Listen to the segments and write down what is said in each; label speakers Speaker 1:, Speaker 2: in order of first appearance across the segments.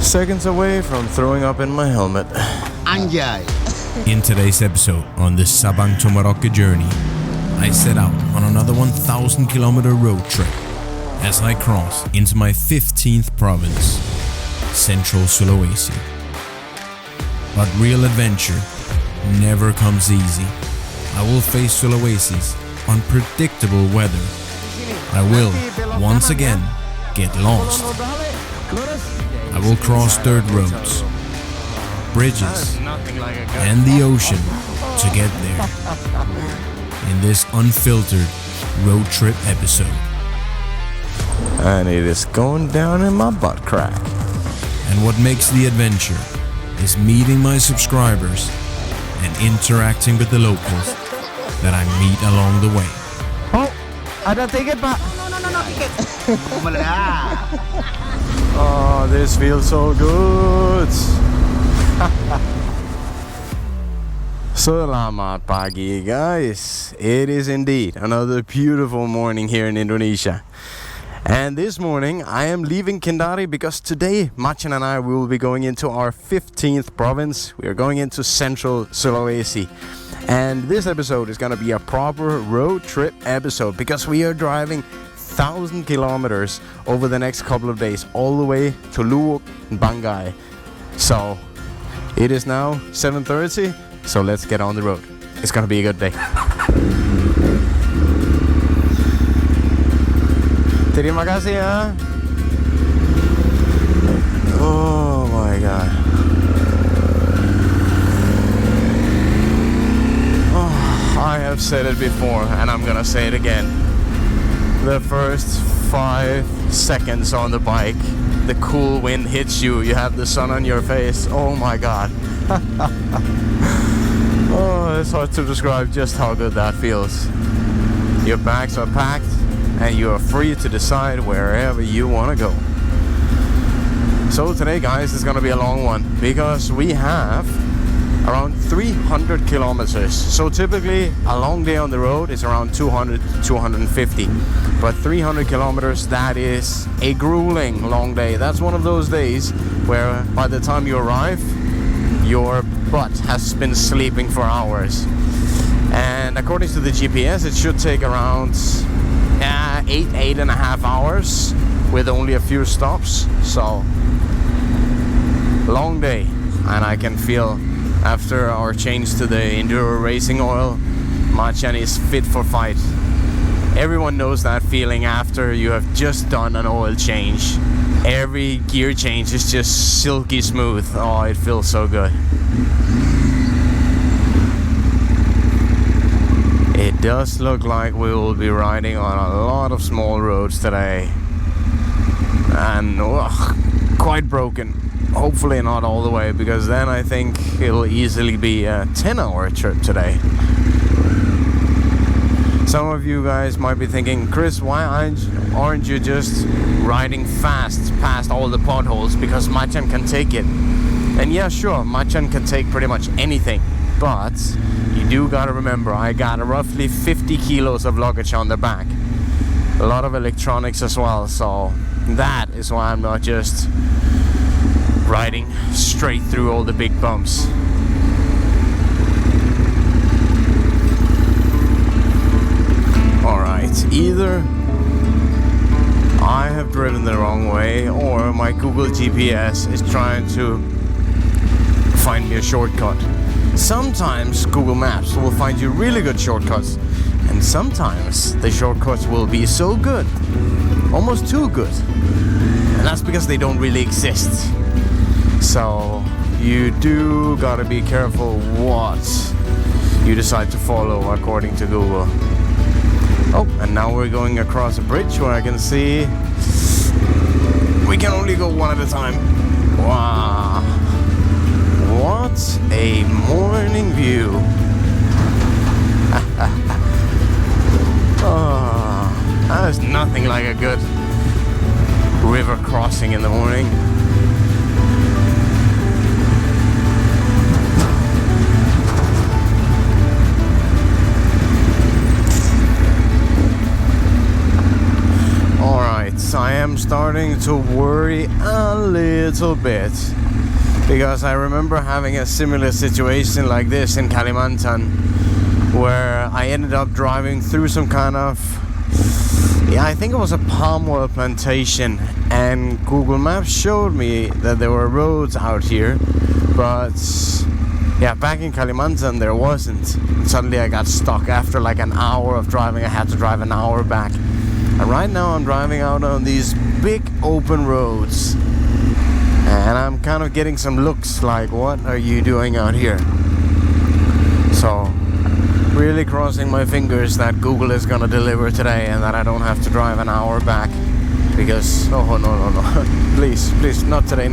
Speaker 1: Seconds away from throwing up in my helmet.
Speaker 2: Anjay.
Speaker 3: In today's episode on this Sabang to Merauke journey, I set out on another 1,000 kilometer road trip as I cross into my 15th province, Central Sulawesi. But real adventure never comes easy. I will face Sulawesi's unpredictable weather. I will, once again, get lost. I will cross dirt roads, bridges, and the ocean to get there. In this unfiltered road trip episode.
Speaker 1: And it is going down in my butt crack.
Speaker 3: And what makes the adventure is meeting my subscribers and interacting with the locals that I meet along the way.
Speaker 1: Oh, ada tiket, Pak.
Speaker 2: No, tiket.
Speaker 1: Oh, this feels so good. Selamat pagi, guys. It is indeed another beautiful morning here in Indonesia. And this morning I am leaving Kendari because today Machan and I will be going into our 15th province. We are going into Central Sulawesi. And this episode is going to be a proper road trip episode because we are driving 1,000 kilometers over the next couple of days all the way to Luwuk and Bangai. So it is now 7:30, so let's get on the road. It's going to be a good day. Terima kasih ya. Oh my god. Oh, I have said it before and I'm gonna say it again. The first 5 seconds on the bike, the cool wind hits you, you have the sun on your face. Oh my god. Oh, it's hard to describe just how good that feels. Your bags are packed and you are free to decide wherever you want to go. So today, guys, is going to be a long one because we have around 300 kilometers. So typically a long day on the road is around 200 to 250, but 300 kilometers, that is a grueling long day. That's one of those days where by the time you arrive, your butt has been sleeping for hours. And according to the GPS, it should take around 8.5 hours with only a few stops. So long day, and I can feel after our change to the Enduro racing oil, Machan is fit for fight. Everyone knows that feeling after you have just done an oil change. Every gear change is just silky smooth. Oh, it feels so good. It does look like we will be riding on a lot of small roads today. And quite broken. Hopefully not all the way, because then I think it'll easily be a 10-hour trip today. Some of you guys might be thinking, Chris, why aren't you just riding fast past all the potholes? Because Machan can take it. And yeah, sure, Machan can take pretty much anything. But you do gotta remember, I got roughly 50 kilos of luggage on the back. A lot of electronics as well, so that is why I'm not just riding straight through all the big bumps. Alright, either I have driven the wrong way or my Google GPS is trying to find me a shortcut. Sometimes Google Maps will find you really good shortcuts, and sometimes the shortcuts will be so good, almost too good, and that's because they don't really exist. So you do gotta be careful what you decide to follow according to Google. Oh, and now we're going across a bridge where I can see we can only go one at a time. Wow, what a morning view. Oh, there's nothing like a good river crossing in the morning. I am starting to worry a little bit, because I remember having a similar situation like this in Kalimantan, where I ended up driving through some kind of, I think it was a palm oil plantation, and Google Maps showed me that there were roads out here, but back in Kalimantan there wasn't. And suddenly I got stuck. After like an hour of driving, I had to drive an hour back. And right now I'm driving out on these big open roads, and I'm kind of getting some looks like, what are you doing out here? So really crossing my fingers that Google is gonna deliver today and that I don't have to drive an hour back, because no, please, not today.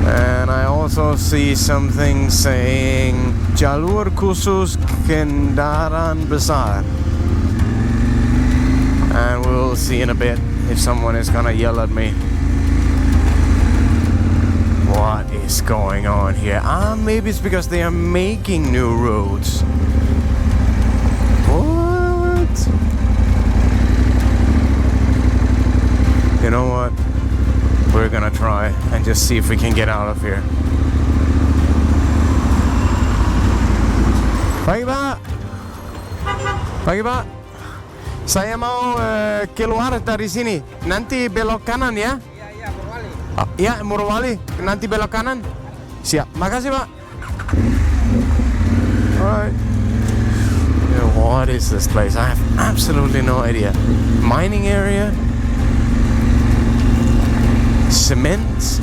Speaker 1: And I also see something saying Jalur Khusus Kendaraan Besar, and we'll see in a bit if someone is gonna yell at me. What is going on here? Maybe it's because they are making new roads. What? You know what? We're gonna try and just see if we can get out of here. Pagi Pak. Saya mau keluar dari sini. Nanti belok kanan ya? Iya, Morowali. Iya, Morowali. Nanti belok kanan. Siap. Makasih, Pak. Alright. What is this place? I have absolutely no idea. Mining area? Cement?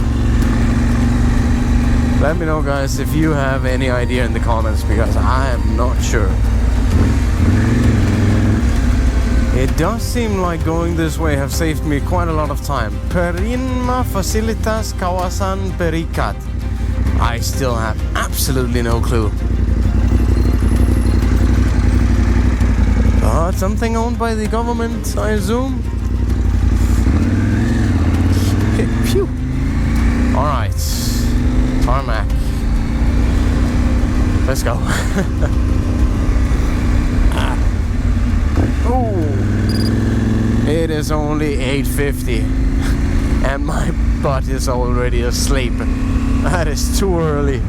Speaker 1: Let me know, guys, if you have any idea in the comments, because I am not sure. It does seem like going this way have saved me quite a lot of time. Perima Fasilitas Kawasan Perikat. I still have absolutely no clue. Something owned by the government, I assume. Phew. Alright. Tarmac. Let's go. It is only 8:50 and my butt is already asleep. That is too early.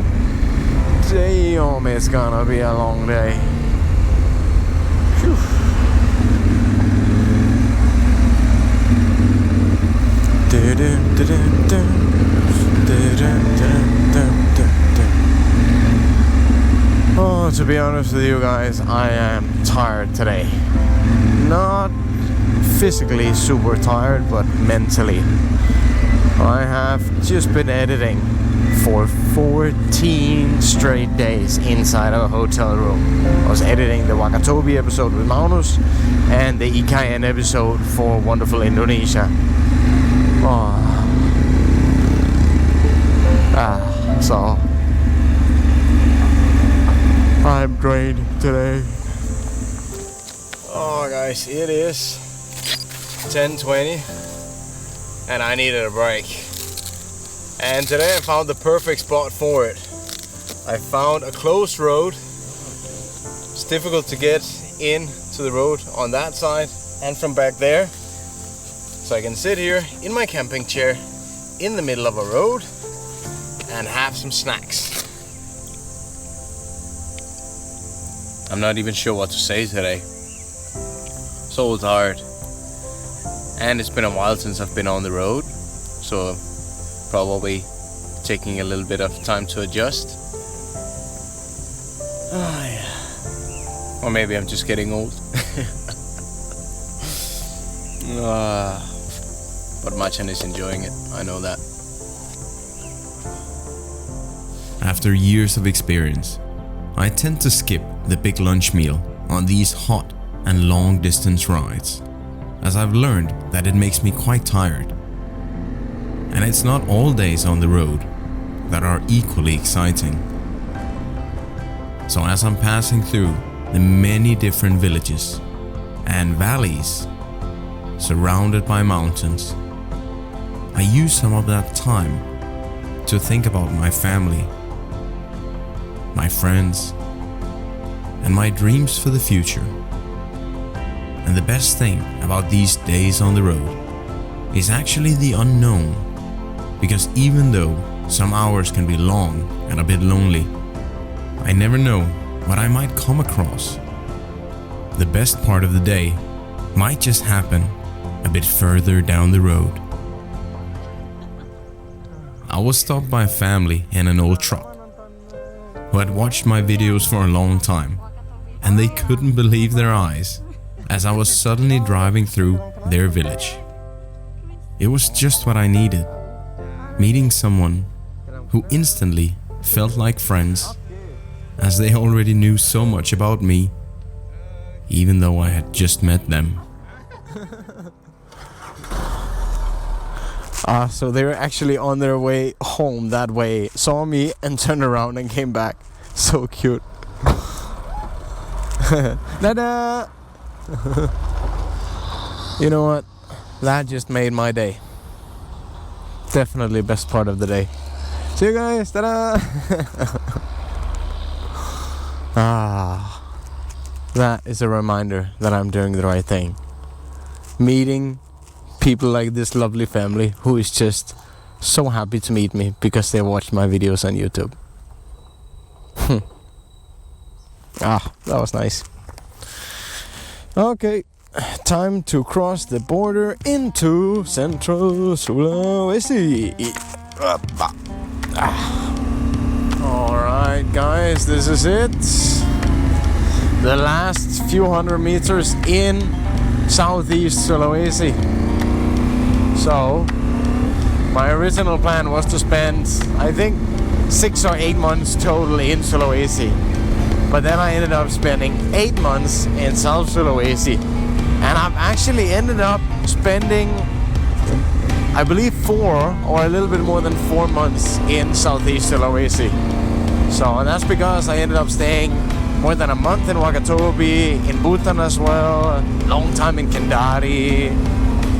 Speaker 1: Damn, it's gonna be a long day. Whew. Oh, to be honest with you guys, I am tired today. Not physically super tired, but mentally. I have just been editing for 14 straight days inside a hotel room. I was editing the Wakatobi episode with Magnus and the Ikayan episode for wonderful Indonesia. So I'm drained today. Oh guys, it is 10:20 and I needed a break. And today I found the perfect spot for it. I found a closed road. It's difficult to get in to the road on that side and from back there. So I can sit here in my camping chair in the middle of a road and have some snacks. I'm not even sure what to say today. So tired. And it's been a while since I've been on the road, so probably taking a little bit of time to adjust. Oh yeah. Or maybe I'm just getting old. But Machen is enjoying it, I know that.
Speaker 3: After years of experience, I tend to skip the big lunch meal on these hot and long distance rides, as I've learned that it makes me quite tired. And it's not all days on the road that are equally exciting. So as I'm passing through the many different villages and valleys surrounded by mountains, I use some of that time to think about my family, my friends, and my dreams for the future. And the best thing about these days on the road is actually the unknown. Because even though some hours can be long and a bit lonely, I never know what I might come across. The best part of the day might just happen a bit further down the road. I was stopped by a family in an old truck who had watched my videos for a long time, and they couldn't believe their eyes as I was suddenly driving through their village. It was just what I needed, meeting someone who instantly felt like friends, as they already knew so much about me, even though I had just met them.
Speaker 1: So they were actually on their way home that way, saw me and turned around and came back. So cute. Dada! You know what? That just made my day. Definitely best part of the day. See you guys! Tada! That is a reminder that I'm doing the right thing. Meeting people like this lovely family who is just so happy to meet me because they watched my videos on YouTube. That was nice. Okay, time to cross the border into Central Sulawesi. Alright guys, this is it. The last few hundred meters in Southeast Sulawesi. So, my original plan was to spend, I think, 6 or 8 months total in Sulawesi. But then I ended up spending 8 months in South Sulawesi. And I've actually ended up spending, I believe, 4 or a little bit more than 4 months in Southeast Sulawesi. So, and that's because I ended up staying more than a month in Wakatobi, in Butan as well, a long time in Kendari.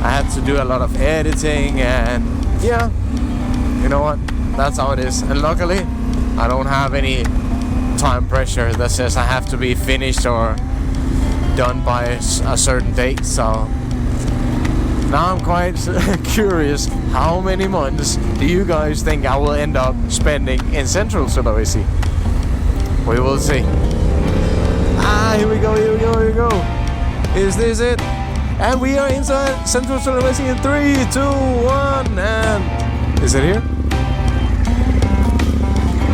Speaker 1: I had to do a lot of editing, and yeah, you know what, that's how it is. And luckily, I don't have any time pressure that says I have to be finished or done by a certain date. So now I'm quite curious, how many months do you guys think I will end up spending in Central Sulawesi? We will see. Here we go, here we go, here we go. Is this it? And we are inside Central Sulawesi in 3, 2, 1, and... Is it here?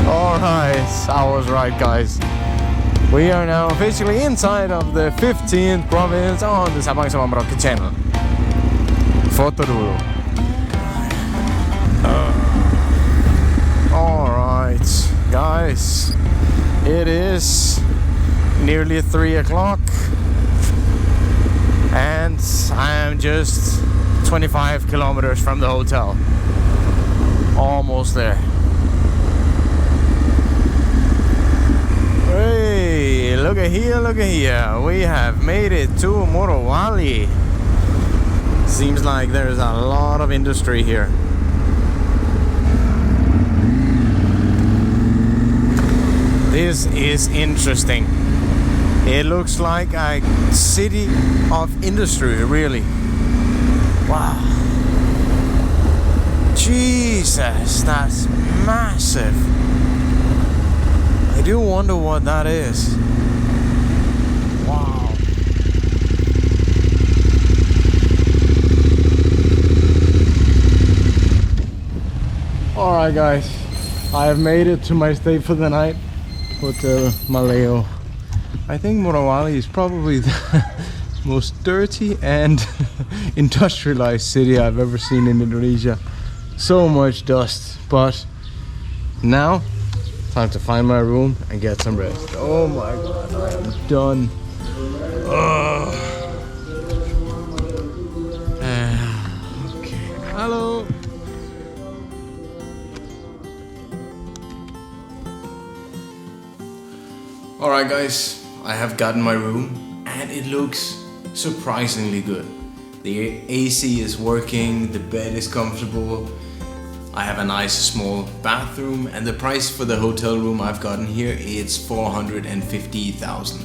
Speaker 1: Alright, I was right, guys. We are now officially inside of the 15th province on the Sabang sama Merauke channel. Foto dulu. Alright, guys. It is nearly 3 o'clock. And I am just 25 kilometers from the hotel. Almost there. Hey, look at here, look at here. We have made it to Morowali. Seems like there's a lot of industry here. This is interesting. It looks like a city of industry, really. Wow. Jesus, that's massive. I do wonder what that is. Wow. Alright guys, I have made it to my stay for the night. Hotel Maleo. I think Morowali is probably the most dirty and industrialized city I've ever seen in Indonesia. So much dust, but now time to find my room and get some rest. Oh my god, I am done. Okay, hello. Alright guys, I have gotten my room and it looks surprisingly good. The AC is working, the bed is comfortable, I have a nice small bathroom, and the price for the hotel room I've gotten here is 450,000.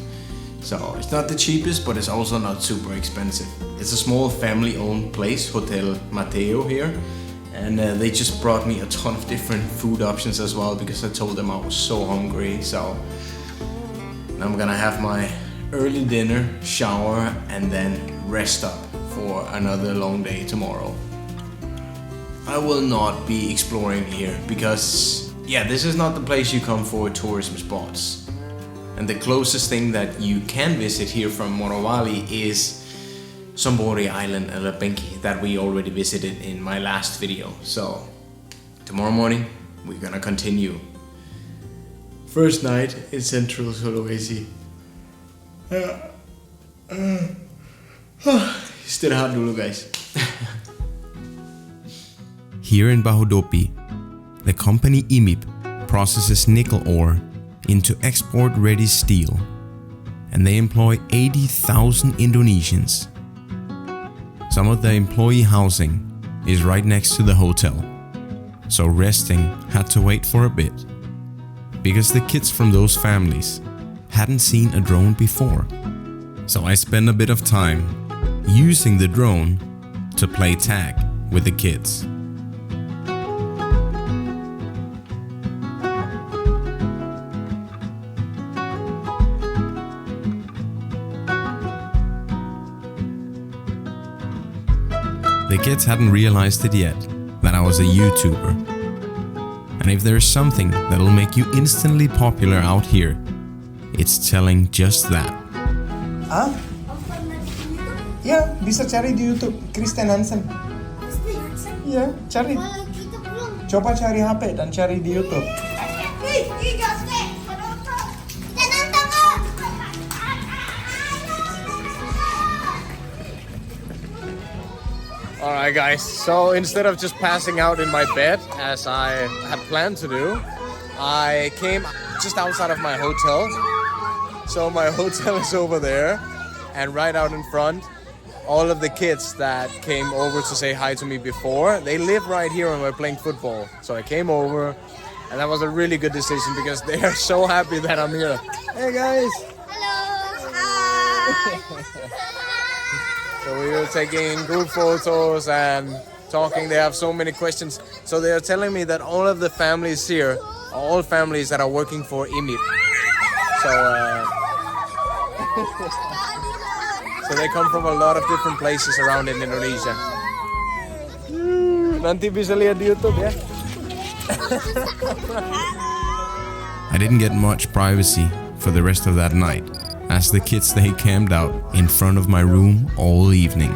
Speaker 1: So it's not the cheapest, but it's also not super expensive. It's a small family-owned place, Hotel Mateo here. And they just brought me a ton of different food options as well, because I told them I was so hungry. So I'm gonna have my early dinner, shower, and then rest up for another long day tomorrow. I will not be exploring here because, yeah, this is not the place you come for tourism spots. And the closest thing that you can visit here from Morowali is Sombori Island and Lapenki that we already visited in my last video. So tomorrow morning we're gonna continue. First night in Central Sulawesi. Istirahat dulu guys.
Speaker 3: Here in Bahodopi, the company IMIP processes nickel ore into export-ready steel, and they employ 80,000 Indonesians. Some of the employee housing is right next to the hotel, so resting had to wait for a bit, because the kids from those families hadn't seen a drone before. So I spent a bit of time using the drone to play tag with the kids. The kids hadn't realized it yet, that I was a YouTuber. And if there's something that'll make you instantly popular out here, it's telling just that.
Speaker 4: Ah? Ya, bisa cari di YouTube Kristian Hansen. Ya, cari.
Speaker 5: Kita belum.
Speaker 4: Coba cari HP dan cari di YouTube.
Speaker 1: Alright guys, so instead of just passing out in my bed as I had planned to do, I came just outside of my hotel. So my hotel is over there, and right out in front, all of the kids that came over to say hi to me before, they live right here when we're playing football. So I came over, and that was a really good decision because they are so happy that I'm here. Hey guys!
Speaker 5: Hello. Hi.
Speaker 1: So we were taking group photos and talking. They have so many questions. So they are telling me that all of the families here are all families that are working for IMIP. So they come from a lot of different places around in Indonesia. Nanti bisa lihat di YouTube ya.
Speaker 3: I didn't get much privacy for the rest of that night, as the kids they camped out in front of my room all evening.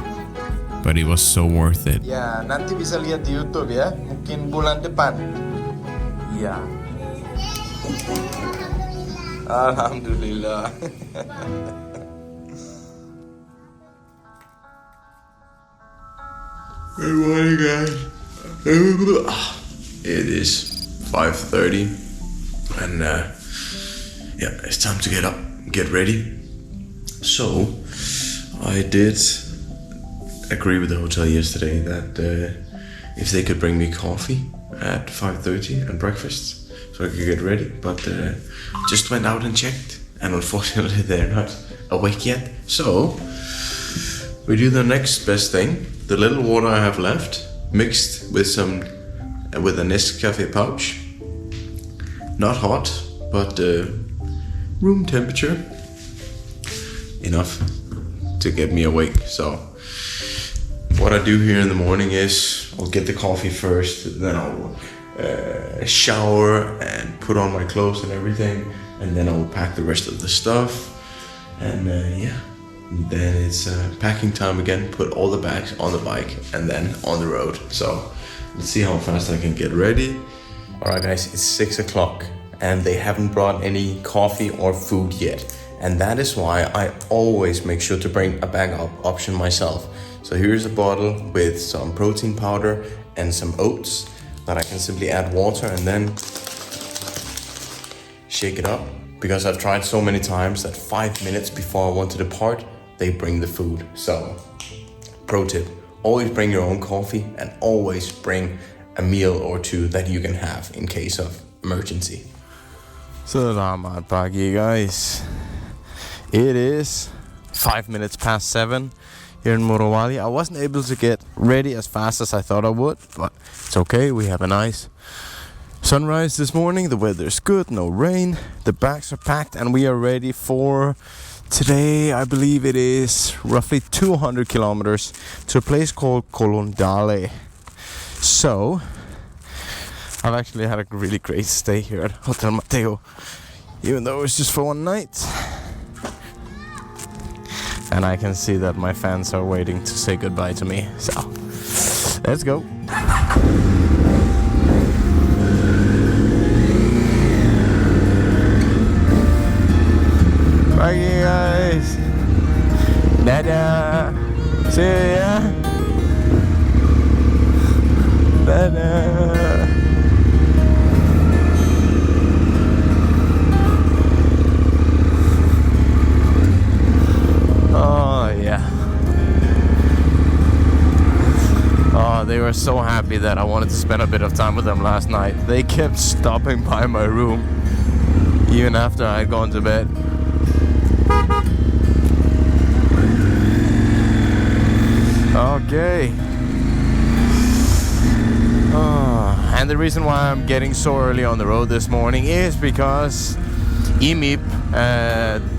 Speaker 3: But it was so worth it.
Speaker 4: Ya, nanti bisa lihat di YouTube ya. Mungkin bulan depan. Ya. Alhamdulillah.
Speaker 1: Good morning, guys. It is 5:30, and yeah, it's time to get up, get ready. So, I did agree with the hotel yesterday that if they could bring me coffee at 5:30 and breakfast, so I could get ready. But just went out and checked, and unfortunately they're not awake yet. So we do the next best thing. The little water I have left, mixed with a Nescafe pouch. Not hot, but room temperature. Enough to get me awake. So what I do here in the morning is I'll get the coffee first, then I'll shower and put on my clothes and everything, and then I'll pack the rest of the stuff, and yeah. Then it's packing time again, put all the bags on the bike and then on the road. So let's see how fast I can get ready. Alright guys, it's 6 o'clock and they haven't brought any coffee or food yet. And that is why I always make sure to bring a backup option myself. So here's a bottle with some protein powder and some oats that I can simply add water and then shake it up. Because I've tried so many times that 5 minutes before I want to depart, they bring the food. So, pro tip, always bring your own coffee and always bring a meal or two that you can have in case of emergency.
Speaker 6: Selamat pagi guys.
Speaker 1: It is 5 minutes past 7 here in Morowali. I wasn't able to get ready as fast as I thought I would, but it's okay. We have a nice sunrise this morning. The weather is good, no rain. The bags are packed and we are ready for today. I believe it is roughly 200 kilometers to a place called Kolonodale. So I've actually had a really great stay here at Hotel Mateo, even though it's just for one night. And I can see that my fans are waiting to say goodbye to me. So let's go. Bye guys. Dadah. See ya. Dadah. Oh yeah. Oh, they were so happy that I wanted to spend a bit of time with them last night. They kept stopping by my room even after I had gone to bed. Okay. And the reason why I'm getting so early on the road this morning is because IMIP,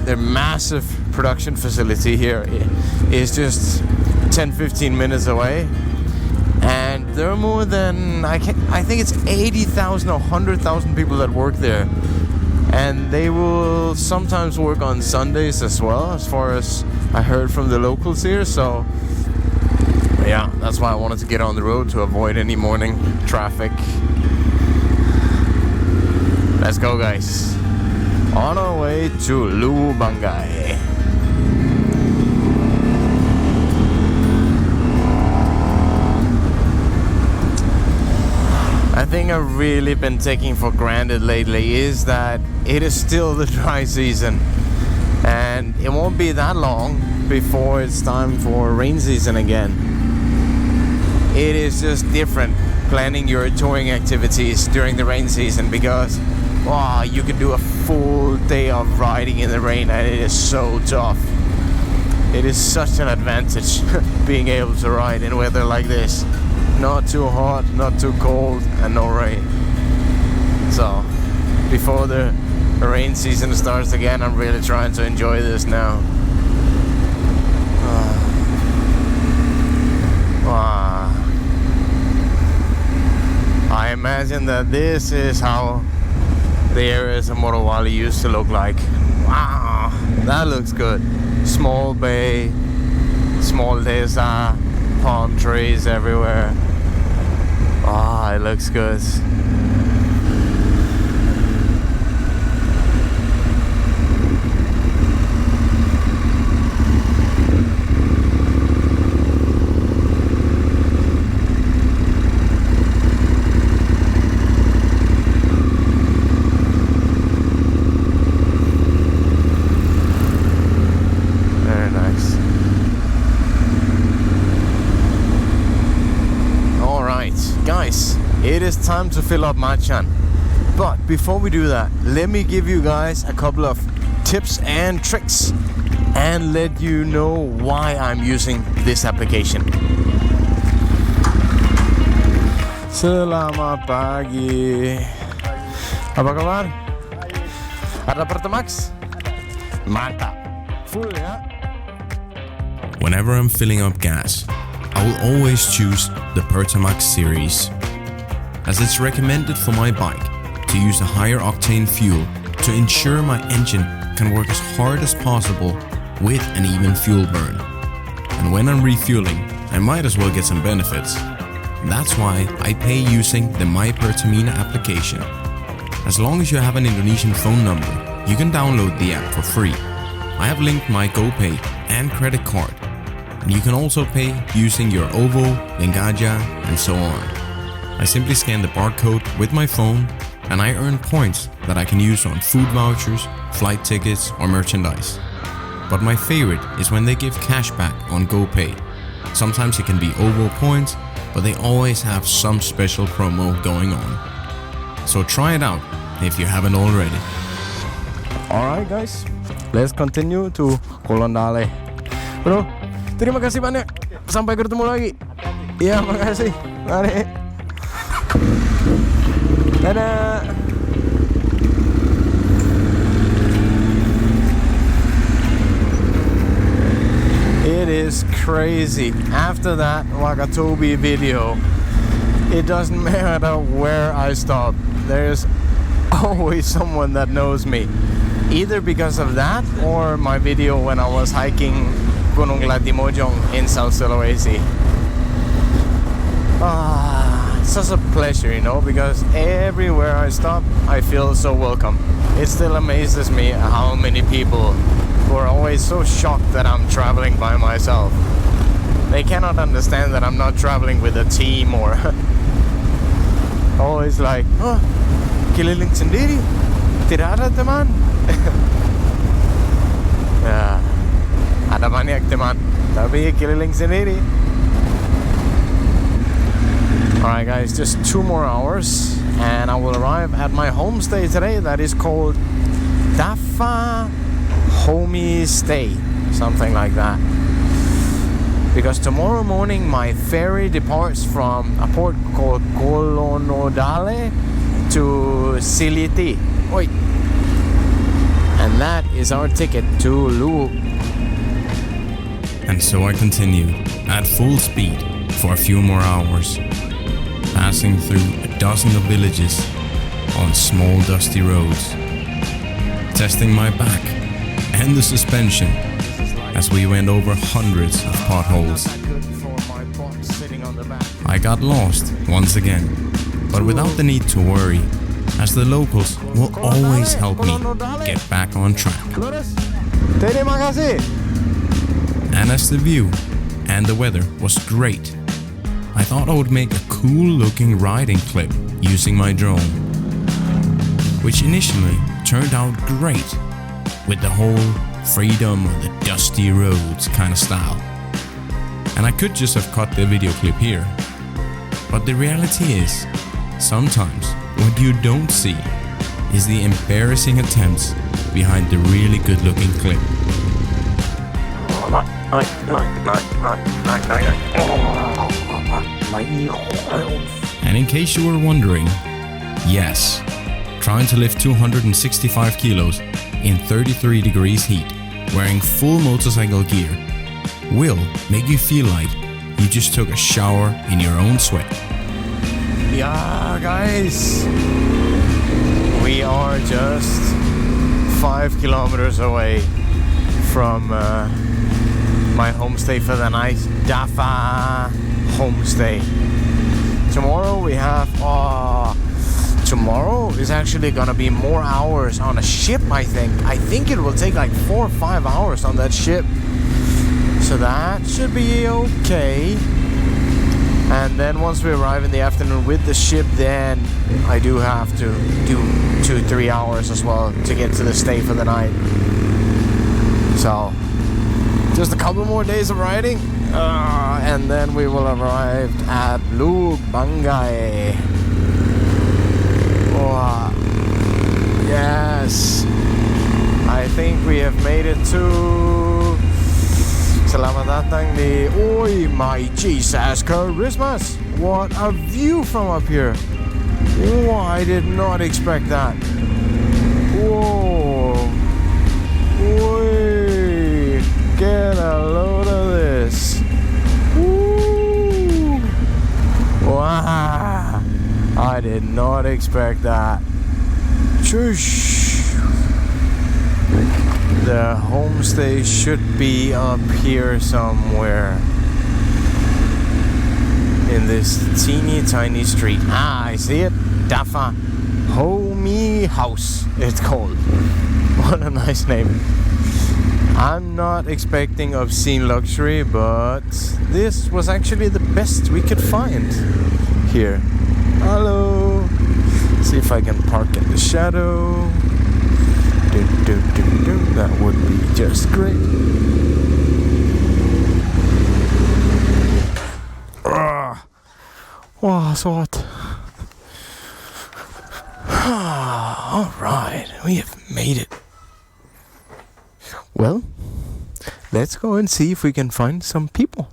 Speaker 1: their massive production facility here, is just 10-15 minutes away, and there are more than I think it's 80,000 or 100,000 people that work there, and they will sometimes work on Sundays as well, as far as I heard from the locals here. So yeah, that's why I wanted to get on the road to avoid any morning traffic. Let's go guys, on our way to Luwuk. I think I've really been taking for granted lately is that it is still the dry season, and it won't be that long before it's time for rain season again. It is just different planning your touring activities during the rain season, because you can do a full day of riding in the rain and it is so tough. It is such an advantage being able to ride in weather like this. Not too hot, not too cold, and no rain. So before the rain season starts again, I'm really trying to enjoy this now. I imagine that this is how the areas of Morowali used to look like. Wow, that looks good. Small bay, small desa, palm trees everywhere. It looks good. It is time to fill up my chan. But before we do that, let me give you guys a couple of tips and tricks and let you know why I'm using this application. Selamat pagi. Apa kabar? Ada Pertamax? Mantap. Full ya?
Speaker 3: Whenever I'm filling up gas, I will always choose the Pertamax Series, as it's recommended for my bike to use a higher octane fuel to ensure my engine can work as hard as possible with an even fuel burn. And when I'm refueling, I might as well get some benefits. That's why I pay using the My Pertamina application. As long as you have an Indonesian phone number, you can download the app for free. I have linked my GoPay and credit card, and you can also pay using your OVO, Lengaja, and so on. I simply scan the barcode with my phone and I earn points that I can use on food vouchers, flight tickets or merchandise. But my favorite is when they give cash back on GoPay. Sometimes it can be OVO points, but they always have some special promo going on. So try it out if you haven't already.
Speaker 1: Alright guys, let's continue to Kolonodale. Bro, terima kasih banyak. Sampai ketemu lagi. Iya, makasih. Mari. Dadah. It is crazy. After that Wakatobi video, it doesn't matter where I stop. There's always someone that knows me. Either because of that or my video when I was hiking Gunung Latimojong in South Sulawesi. It's such a pleasure, you know, because everywhere I stop, I feel so welcome. It still amazes me how many people who are always so shocked that I'm traveling by myself. They cannot understand that I'm not traveling with a team or always like, oh, keliling sendiri, tidak ada teman. Ya, ada banyak teman, tapi keliling sendiri. Alright guys, just 2 more hours and I will arrive at my homestay today that is called Daffa Homey Stay, something like that. Because tomorrow morning my ferry departs from a port called Kolonodale to Siliti. Oi. And that is our ticket to Luwuk.
Speaker 3: And so I continued at full speed for a few more hours, passing through a dozen of villages on small dusty roads, testing my back and the suspension as we went over hundreds of potholes. I got lost once again, but without the need to worry, as the locals will always help me get back on track.
Speaker 1: Terima kasih.
Speaker 3: And as the view and the weather was great, I thought I would make a cool looking riding clip using my drone, which initially turned out great with the whole freedom of the dusty roads kind of style. And I could just have cut the video clip here, but the reality is, sometimes what you don't see is the embarrassing attempts behind the really good looking clip. And in case you were wondering, yes, trying to lift 265 kilos in 33 degrees heat, wearing full motorcycle gear, will make you feel like you just took a shower in your own sweat.
Speaker 1: Yeah, guys, we are just 5 kilometers away from my homestay for the night, Daffa Homestay. Tomorrow we have tomorrow is actually gonna be more hours on a ship. I think it will take like 4 or 5 hours on that ship, so that should be okay. And then once we arrive in the afternoon with the ship, then I do have to do 2-3 hours as well to get to the stay for the night. So just a couple more days of riding, and then we will arrive at Luwuk. Wow. Yes, I think we have made it to. Selamat datang di. Oi, my Jesus Christmas! What a view from up here! Oh, I did not expect that. Whoa! Oi! Get a load of this! Woo! Wow! I did not expect that. Shush! The homestay should be up here somewhere in this teeny tiny street. I see it. Daffa Homey House, it's called. What a nice name. I'm not expecting obscene luxury, but this was actually the best we could find here. Hello. See if I can park in the shadow. That would be just great. Wow, so hot. Alright, we have made it. Well, let's go and see if we can find some people.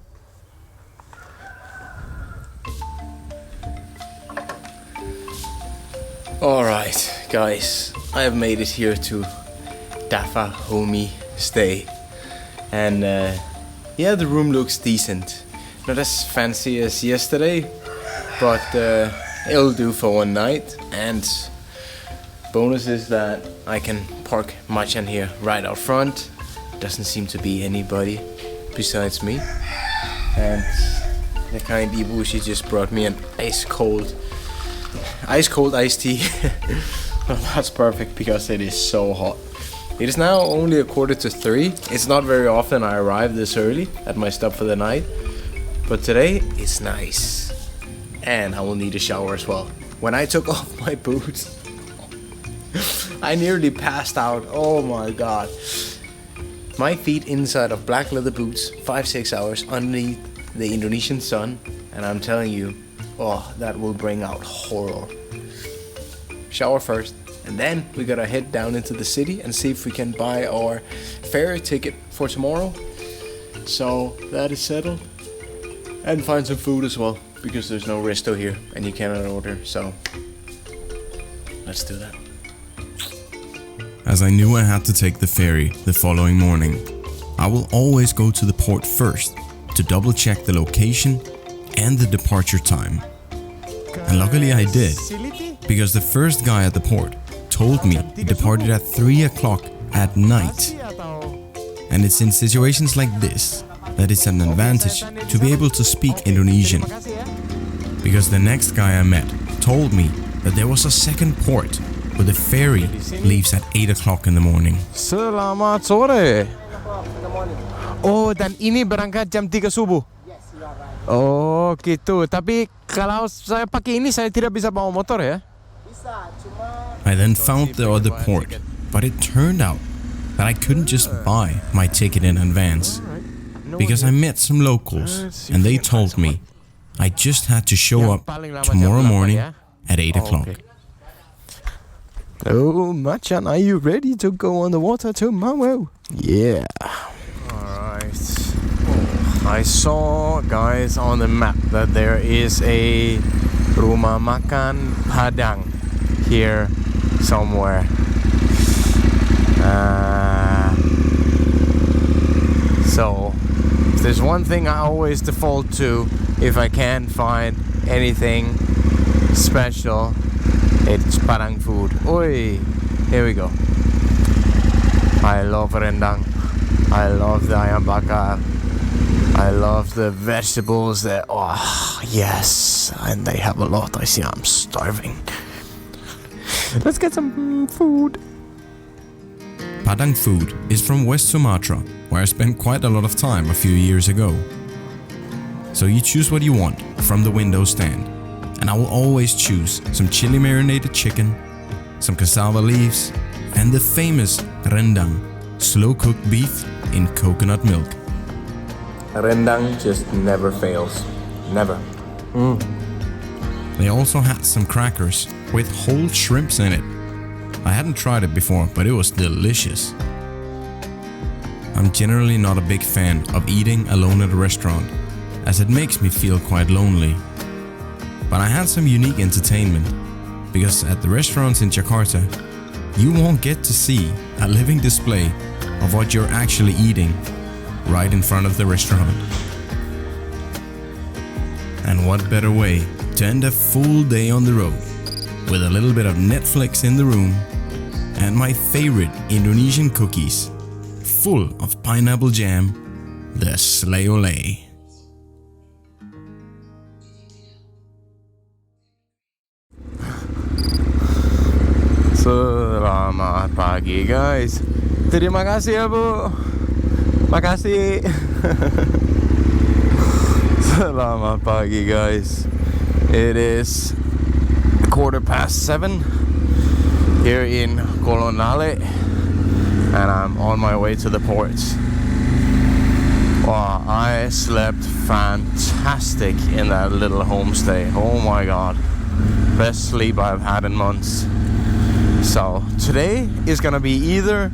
Speaker 1: Alright, guys, I have made it here to Daffa Homey Stay. And yeah, the room looks decent. Not as fancy as yesterday, but it'll do for one night. And bonus is that I can park Machan here right out front. Doesn't seem to be anybody besides me. And the kind Ibu, she just brought me an ice cold iced tea. Well, that's perfect because it is so hot. It is now only 2:45. It's not very often I arrive this early at my stop for the night, but today it's nice. And I will need a shower as well. When I took off my boots, I nearly passed out. Oh my god. My feet inside of black leather boots, 5-6 hours underneath the Indonesian sun, and I'm telling you, oh, that will bring out horror. Shower first, and then we gotta head down into the city and see if we can buy our ferry ticket for tomorrow. So that is settled. And find some food as well, because there's no resto here and you cannot order, so let's do that.
Speaker 3: As I knew I had to take the ferry the following morning, I will always go to the port first to double check the location and the departure time. And luckily I did, because the first guy at the port told me he departed at 3 o'clock at night. And it's in situations like this that it's an advantage to be able to speak Indonesian. Because the next guy I met told me that there was a second port where the ferry leaves at 8 o'clock in the morning.
Speaker 1: Selamat sore. Oh, dan ini berangkat jam 3 subuh? Oh gitu, tapi kalau saya pakai ini saya tidak bisa bawa motor ya?
Speaker 3: I then found the other port, but it turned out that I couldn't just buy my ticket in advance, because I met some locals and they told me I just had to show up tomorrow morning at 8 o'clock.
Speaker 1: Oh, Machan, are you ready to go on the water tomorrow? Yeah. Alright. I saw, guys, on the map that there is a rumah makan padang here somewhere. So, if there's one thing I always default to if I can't find anything special, it's padang food. Oi, here we go. I love rendang. I love the ayam bakar. I love the vegetables that, oh yes, and they have a lot. I see I'm starving. Let's get some food.
Speaker 3: Padang food is from West Sumatra, where I spent quite a lot of time a few years ago. So you choose what you want from the window stand, and I will always choose some chili marinated chicken, some cassava leaves, and the famous rendang, slow cooked beef in coconut milk.
Speaker 1: Rendang just never fails. Never.
Speaker 3: They also had some crackers with whole shrimps in it. I hadn't tried it before, but it was delicious. I'm generally not a big fan of eating alone at a restaurant, as it makes me feel quite lonely. But I had some unique entertainment, because at the restaurants in Jakarta, you won't get to see a living display of what you're actually eating right in front of the restaurant. And what better way to end a full day on the road with a little bit of Netflix in the room and my favorite Indonesian cookies full of pineapple jam, the Sleole.
Speaker 1: Selamat pagi, guys. Terima kasih ya, Bu. Makasih. Selamat pagi, guys. It is 7:15 here in Kolonodale, and I'm on my way to the ports. Wow, I slept fantastic in that little homestay. Oh my god. Best sleep I've had in months. So today is gonna be either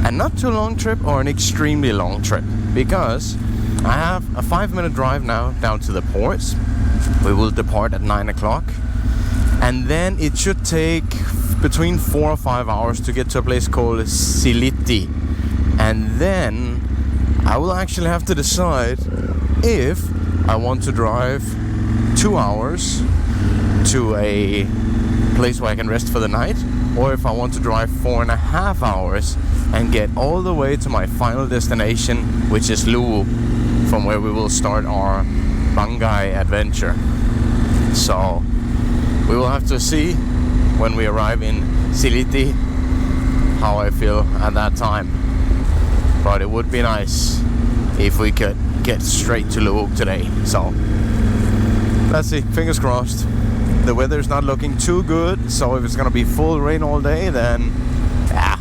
Speaker 1: And not too long trip or an extremely long trip, because I have a 5-minute drive now down to the ports. We will depart at 9 o'clock, and then it should take between 4 or 5 hours to get to a place called Siliti. And then I will actually have to decide if I want to drive 2 hours to a place where I can rest for the night, or if I want to drive 4.5 hours and get all the way to my final destination, which is Luwuk, from where we will start our Bangai adventure. So we will have to see when we arrive in Siliti how I feel at that time. But it would be nice if we could get straight to Luwuk today. So let's see, fingers crossed. The weather's not looking too good, so if it's gonna be full rain all day, then yeah,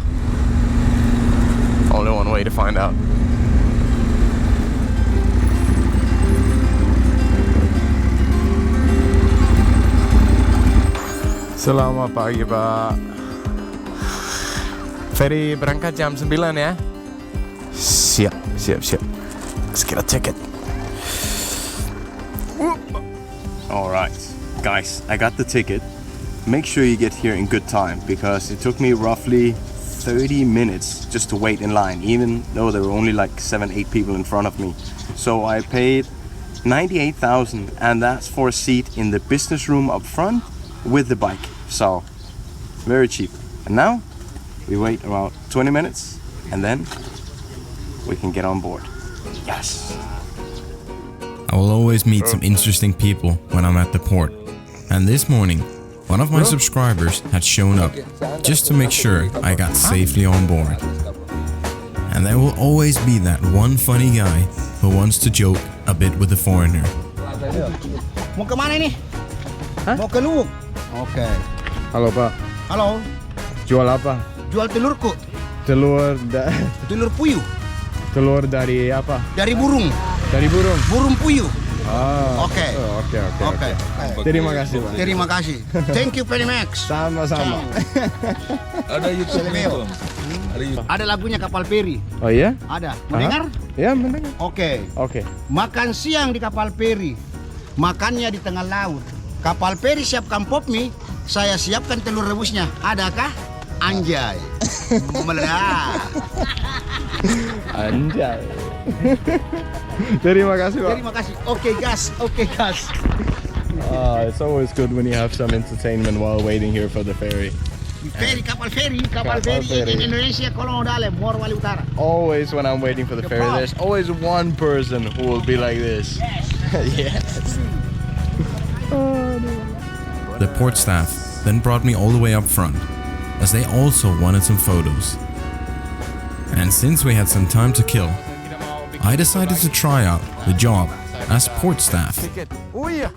Speaker 1: only one way to find out. Selamat pagi, Pak. Ferry berangkat jam 9 ya? Siap. Let's get a ticket. Alright, guys, I got the ticket. Make sure you get here in good time, because it took me roughly 30 minutes just to wait in line, even though there were only like 7-8 people in front of me. So I paid 98,000, and that's for a seat in the business room up front with the bike. So very cheap. And now we wait about 20 minutes, and then we can get on board. Yes.
Speaker 3: I will always meet some interesting people when I'm at the port. And this morning, one of my subscribers had shown up just to make sure I got safely on board. And there will always be that one funny guy who wants to joke a bit with the foreigner.
Speaker 2: Mau kemana ini? Mau ke Luwuk. Oke.
Speaker 1: Halo, Pak.
Speaker 2: Halo.
Speaker 1: Jual apa?
Speaker 2: Jual telurku.
Speaker 1: Telur
Speaker 2: Telur puyuh.
Speaker 1: telur dari apa?
Speaker 2: Dari burung.
Speaker 1: Dari burung.
Speaker 2: Burung puyuh.
Speaker 1: Ah.
Speaker 2: Oke.
Speaker 1: Oke. Terima kasih, Pak.
Speaker 2: Terima kasih. Thank you Pertamax.
Speaker 1: Sama-sama.
Speaker 6: Ada YouTube
Speaker 2: Maleo. Ada lagunya kapal feri.
Speaker 1: Oh iya?
Speaker 2: Ada. Mendengar?
Speaker 1: Ya, mendengar.
Speaker 2: Oke. Makan siang di kapal feri. Makannya di tengah laut. Kapal feri siapkan pop mie, saya siapkan telur rebusnya. Adakah? Anjay. Meledak.
Speaker 1: Anjay. Terima kasih, Pak.
Speaker 2: Terima kasih. Oke, gas.
Speaker 1: It's always good when you have some entertainment while waiting here for the ferry.
Speaker 2: Kapal feri in Indonesia, Kolonodale, Morowali Utara.
Speaker 1: Always when I'm waiting for the ferry,
Speaker 2: pop.
Speaker 1: there's always one person who will be like this. Yes.
Speaker 3: The port staff then brought me all the way up front, as they also wanted some photos. And since we had some time to kill, I decided to try out the job as port staff.
Speaker 1: Tiket. Oh iya.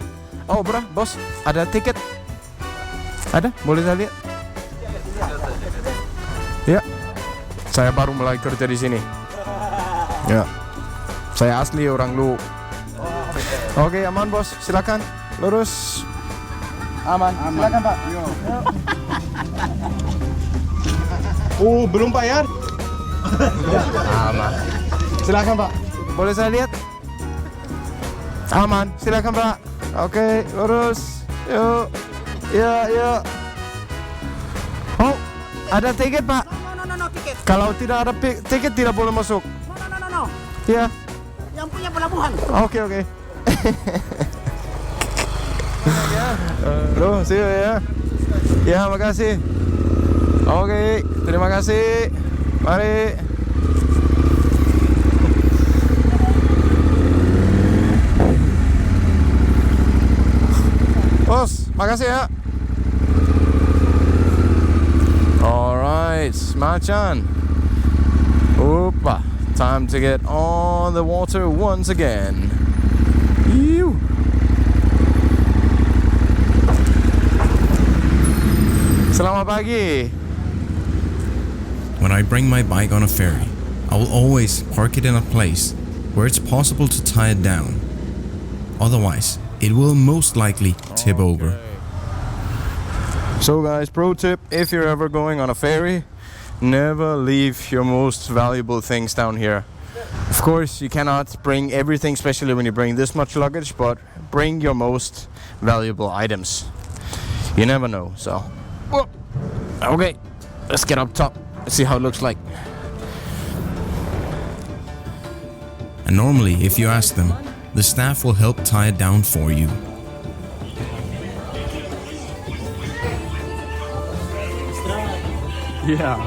Speaker 1: Oh, bos, ada tiket. Ada? Boleh saya lihat? Ya. Saya baru mulai kerja di sini. Ya. Saya asli orang Luwuk. Oke, aman, bos. Silakan. Lurus. Aman. Silakan, Pak. Oh, belum bayar? Aman. Silakan, Pak. Boleh saya lihat? Aman. Silakan, Pak. Oke, lurus. Yuk. Yuk. Oh, ada tiket, Pak.
Speaker 2: No, tiket.
Speaker 1: Kalau tidak ada tiket tidak boleh masuk.
Speaker 2: No.
Speaker 1: Ya.
Speaker 2: Yang punya pelabuhan.
Speaker 1: Oke. Bro, see you ya. Ya, makasih. Oke, terima kasih. Mari. Bos, makasih ya. Alright, Machan. Opa, time to get on the water once again. Ew. Selamat pagi.
Speaker 3: When I bring my bike on a ferry, I will always park it in a place where it's possible to tie it down. Otherwise, it will most likely tip over.
Speaker 1: So guys, pro tip, if you're ever going on a ferry, Never leave your most valuable things down here. Of course, you cannot bring everything, especially when you bring this much luggage, but bring your most valuable items. You never know, so. Whoop. Okay, let's get up top. Let's see how it looks like.
Speaker 3: And normally, if you ask them, the staff will help tie it down for you.
Speaker 7: Yeah.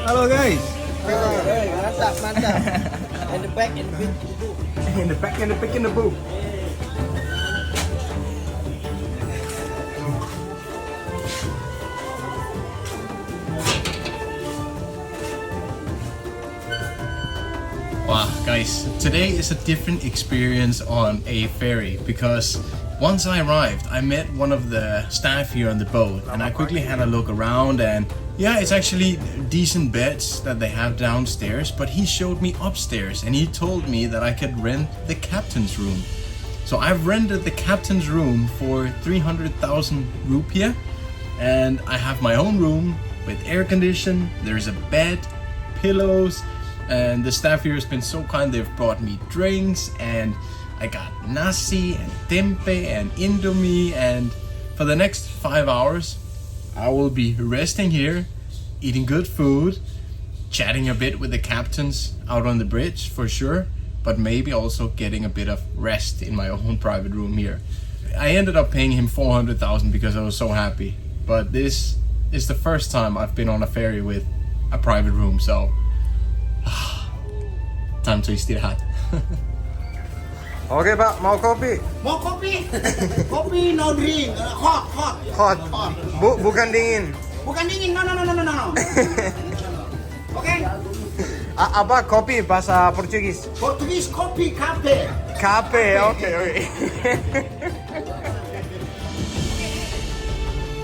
Speaker 7: Halo guys.
Speaker 2: Mantap. In the back, in the big.
Speaker 7: In the back, in the big, in the boo.
Speaker 1: Wow, guys, today is a different experience on a ferry because once I arrived, I met one of the staff here on the boat and I quickly had a look around and yeah, it's actually decent beds that they have downstairs, but he showed me upstairs and he told me that I could rent the captain's room. So I've rented the captain's room for 300,000 rupiah and I have my own room with air condition, there's a bed, pillows, and the staff here has been so kind. They've brought me drinks and I got nasi and tempe and indomie, and for the next 5 hours I will be resting here, eating good food, chatting a bit with the captains out on the bridge for sure, but maybe also getting a bit of rest in my own private room here. I ended up paying him 400,000 because I was so happy, but this is the first time I've been on a ferry with a private room, so time to istirahat.
Speaker 7: Oke Pak, mau kopi?
Speaker 2: Mau kopi? Kopi no drink. Hot.
Speaker 7: Hot. Bukan dingin.
Speaker 2: Bukan dingin. No. Okay?
Speaker 7: Apa kopi bahasa Portugis?
Speaker 2: Portugese kopi, cafe.
Speaker 7: Cafe, oke.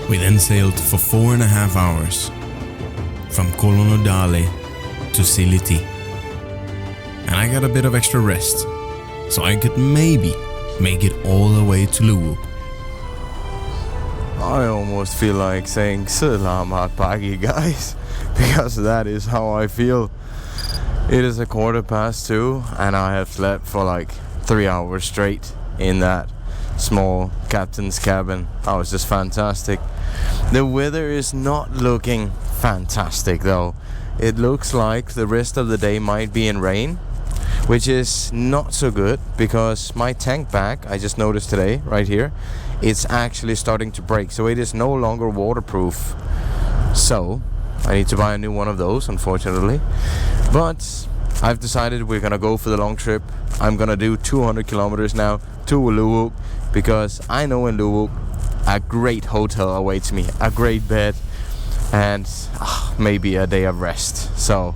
Speaker 3: We then sailed for 4.5 hours from Kolonodale to Siliti. And I got a bit of extra rest, so I could maybe make it all the way to Luwuk.
Speaker 1: I almost feel like saying Selamat pagi, guys, because that is how I feel. It is 2:15 and I have slept for like 3 hours straight in that small captain's cabin. That was just fantastic. The weather is not looking fantastic though. It looks like the rest of the day might be in rain, which is not so good because my tank bag, I just noticed today right here, it's actually starting to break, so it is no longer waterproof. So I need to buy a new one of those, unfortunately, but I've decided we're gonna go for the long trip. I'm gonna do 200 kilometers now to Luwuk because I know in Luwuk a great hotel awaits me, a great bed, and maybe a day of rest. So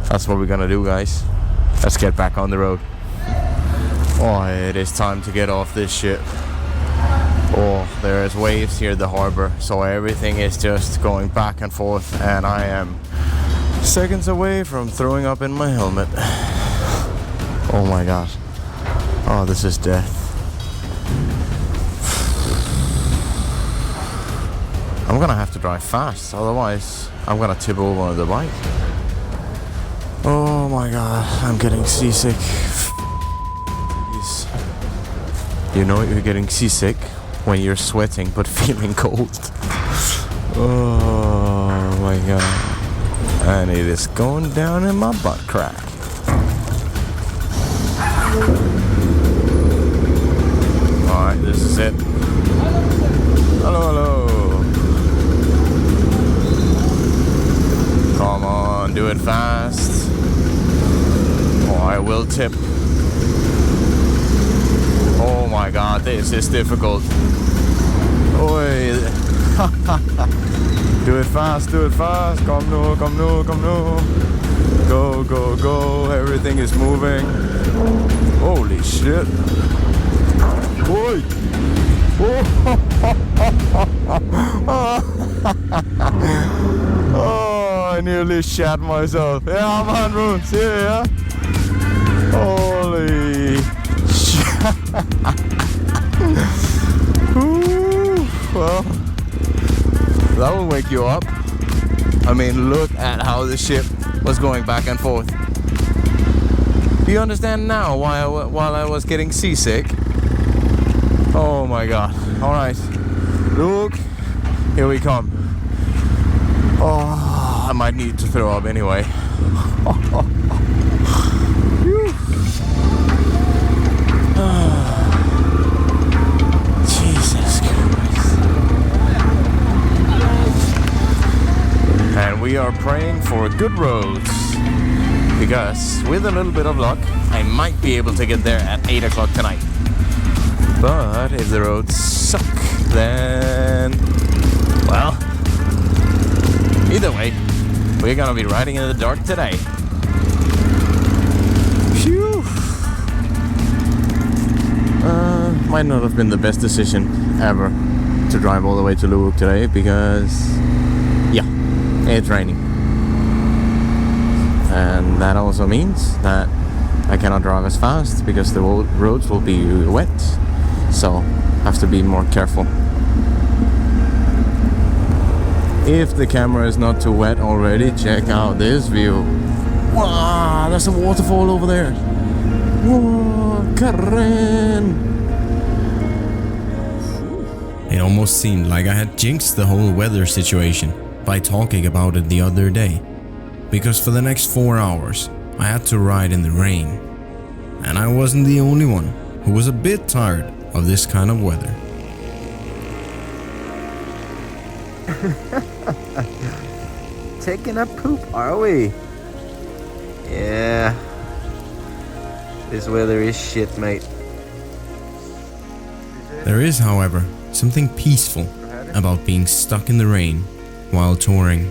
Speaker 1: that's what we're gonna do, guys. Let's get back on the road. Oh, it is time to get off this ship. Oh, there's waves here at the harbor, so everything is just going back and forth, and I am seconds away from throwing up in my helmet. Oh my god. Oh, this is death. I'm gonna have to drive fast, otherwise I'm gonna tip over on the bike. Oh my god, I'm getting seasick. You know you're getting seasick when you're sweating but feeling cold. Oh my god. And it is going down in my butt crack. Alright, this is it. Hello. Come on, do it fast. Oh, I will tip. Oh my god, this is difficult. Oi. Do it fast. Come no. Go. Everything is moving. Holy shit. Oi. Oh, I nearly shat myself. Yeah, I'm on room. See ya. Holy shit. Well, that will wake you up. I mean, look at how the ship was going back and forth. Do you understand now why while I was getting seasick? Oh my god. Alright. Look, here we come. Oh, I might need to throw up anyway. Jesus Christ. And we are praying for good roads. Because with a little bit of luck, I might be able to get there at 8 o'clock tonight. But if the roads suck, then... well... either way, we're gonna be riding in the dark today. Phew! Might not have been the best decision ever to drive all the way to Luwuk today because... yeah, it's raining. And that also means that I cannot drive as fast because the roads will be wet. So, have to be more careful. If the camera is not too wet already, check out this view. Wow, there's a waterfall over there. Whoa, Karen!
Speaker 3: It almost seemed like I had jinxed the whole weather situation by talking about it the other day. Because for the next 4 hours, I had to ride in the rain. And I wasn't the only one who was a bit tired of this kind of weather.
Speaker 7: Taking a poop, are we? Yeah. This weather is shit, mate.
Speaker 3: There is, however, something peaceful about being stuck in the rain while touring.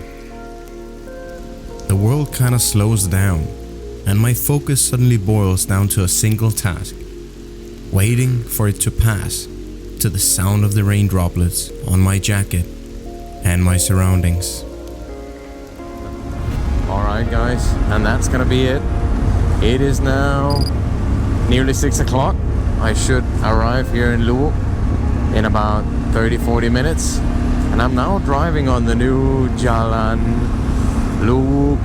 Speaker 3: The world kinda slows down, and my focus suddenly boils down to a single task: waiting for it to pass, to the sound of the rain droplets on my jacket and my surroundings.
Speaker 1: Alright guys, and that's gonna be it. It is now nearly 6 o'clock. I should arrive here in Luwuk in about 30-40 minutes. And I'm now driving on the new Jalan Luwuk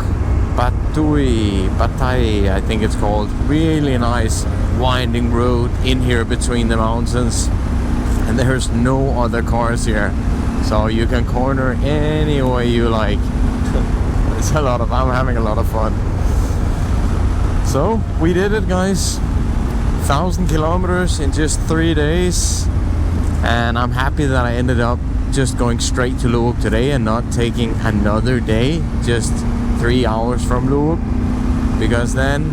Speaker 1: Patai, I think it's called. Really nice winding road in here between the mountains. And there's no other cars here. So you can corner any way you like. I'm having a lot of fun. So we did it, guys. 1,000 kilometers in just 3 days. And I'm happy that I ended up just going straight to Luwuk today and not taking another day, just 3 hours from Luwuk. Because then,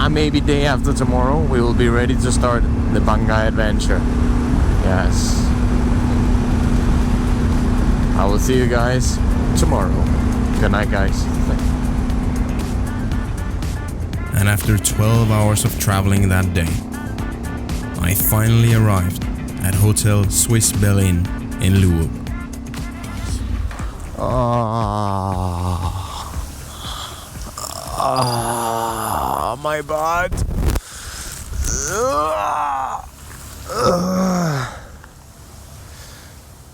Speaker 1: maybe day after tomorrow, we will be ready to start the Banggai adventure. Yes. I will see you guys tomorrow. Good night, guys.
Speaker 3: And after 12 hours of traveling that day, I finally arrived at Hotel Swissbel in Luwuk.
Speaker 1: My butt.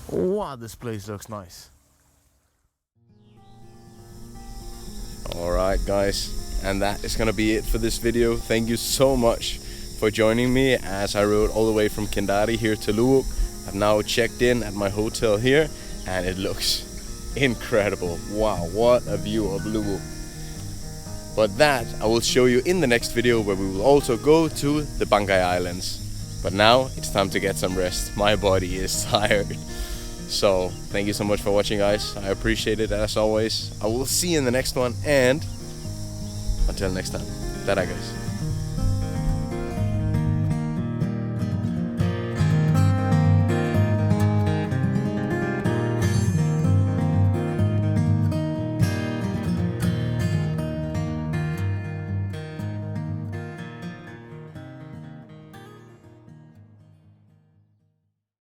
Speaker 1: Wow, this place looks nice. Alright guys, and that is gonna be it for this video. Thank you so much for joining me as I rode all the way from Kendari here to Luwuk. I've now checked in at my hotel here and it looks incredible. Wow, what a view of Luwuk. But that I will show you in the next video, where we will also go to the Banggai Islands. But now it's time to get some rest. My body is tired. So thank you so much for watching, guys. I appreciate it as always. I will see you in the next one, and until next time, tada guys.